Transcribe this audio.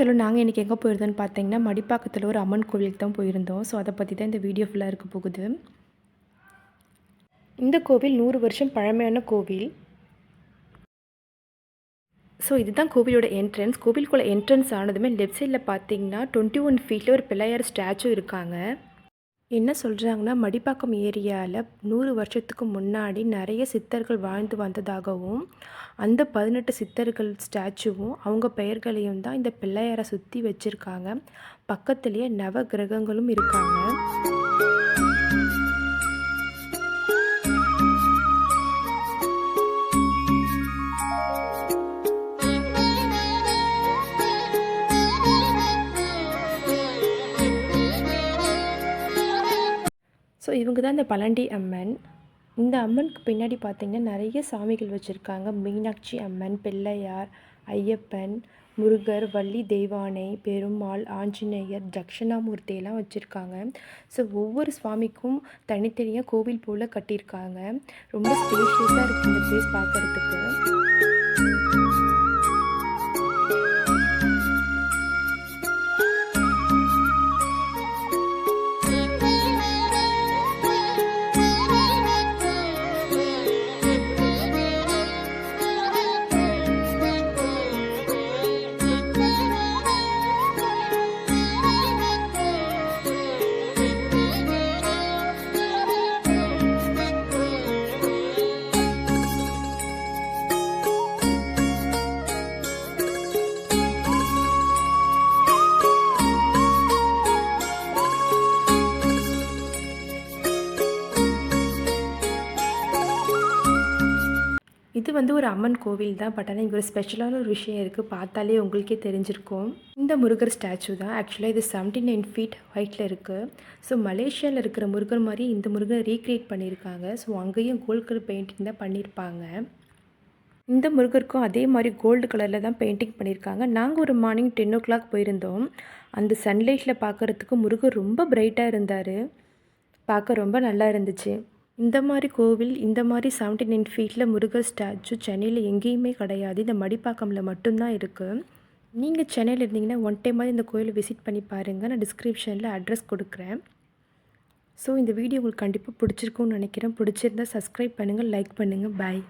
Hello நாங்கள் இன்றைக்கி எங்கே போயிருந்தோன்னு பார்த்தீங்கன்னா மடிப்பாக்கத்தில் ஒரு அம்மன் கோவிலுக்கு தான் போயிருந்தோம். ஸோ அதை பற்றி தான் இந்த வீடியோ ஃபுல்லாக இருக்க போகுது. இந்த கோவில் 100 வருஷம் பழமையான கோவில். ஸோ இதுதான் கோவிலோட என்ட்ரன்ஸ். கோவிலுக்குள்ள என்ட்ரன்ஸ் ஆனதுமே லெஃப்ட் சைடில் பார்த்தீங்கன்னா 21 ஃபீட்டில் ஒரு பிள்ளையார் ஸ்டாச்சு இருக்காங்க. என்ன சொல்கிறாங்கன்னா மடிப்பாக்கம் ஏரியாவில் 100 வருஷத்துக்கு முன்னாடி நிறைய சித்தர்கள் வாழ்ந்து வந்ததாகவும் அந்த 18 சித்தர்கள் ஸ்டாச்சுவும் அவங்க பெயர்களையும் தான் இந்த பிள்ளையாரை சுற்றி வச்சுருக்காங்க. பக்கத்துலேயே நவ கிரகங்களும் இருக்காங்க. ஸோ இவங்க தான் இந்த பழண்டி அம்மன். இந்த அம்மனுக்கு பின்னாடி பார்த்திங்கன்னா நிறைய சாமிகள் வச்சுருக்காங்க. மீனாட்சி அம்மன், பிள்ளையார், ஐயப்பன், முருகர், வள்ளி தெய்வானை, பெருமாள், ஆஞ்சநேயர், தட்சிணாமூர்த்தியெல்லாம் வச்சுருக்காங்க. ஸோ ஒவ்வொரு சுவாமிக்கும் தனித்தனியாக கோவில் போல் கட்டியிருக்காங்க. ரொம்ப ஸ்பேஷியஸாக இருக்குது இந்த ப்ளேஸ் பார்க்குறதுக்கு. இது வந்து ஒரு அம்மன் கோவில் தான். பட் ஆனால் இங்கே ஒரு ஸ்பெஷலான ஒரு விஷயம் இருக்குது. பார்த்தாலே உங்களுக்கே தெரிஞ்சிருக்கும். இந்த முருகர் ஸ்டாச்சு தான். ஆக்சுவலாக இது 79 ஃபீட் ஹைட்டில் இருக்குது. ஸோ மலேசியாவில் இருக்கிற முருகர் மாதிரி இந்த முருகரை ரீக்ரியேட் பண்ணியிருக்காங்க. ஸோ அங்கேயும் கோல்டு கலர் பெயிண்டிங் தான் பண்ணியிருப்பாங்க. இந்த முருகருக்கும் அதே மாதிரி கோல்டு கலரில் தான் பெயிண்டிங் பண்ணியிருக்காங்க. நாங்கள் ஒரு மார்னிங் 10 o'clock போயிருந்தோம். அந்த சன்லைட்டில் பார்க்குறதுக்கு முருகர் ரொம்ப பிரைட்டாக இருந்தார். பார்க்க ரொம்ப நல்லா இருந்துச்சு. இந்த மாதிரி கோவில், இந்த மாதிரி 79 ஃபீட்டில் முருகர் ஸ்டாச்சு சென்னையில் எங்கேயுமே கிடையாது. இந்த மடிப்பாக்கமில் மட்டும்தான் இருக்குது. நீங்கள் சென்னையில் இருந்தீங்கன்னா ஒன் டைமாவது இந்த கோயிலை விசிட் பண்ணி பாருங்கள். நான் டிஸ்கிரிப்ஷனில் அட்ரஸ் கொடுக்குறேன். ஸோ இந்த வீடியோ உங்களுக்கு கண்டிப்பாக பிடிச்சிருக்கும்னு நினைக்கிறேன். பிடிச்சிருந்தால் சப்ஸ்கிரைப் பண்ணுங்கள், லைக் பண்ணுங்கள். பாய்.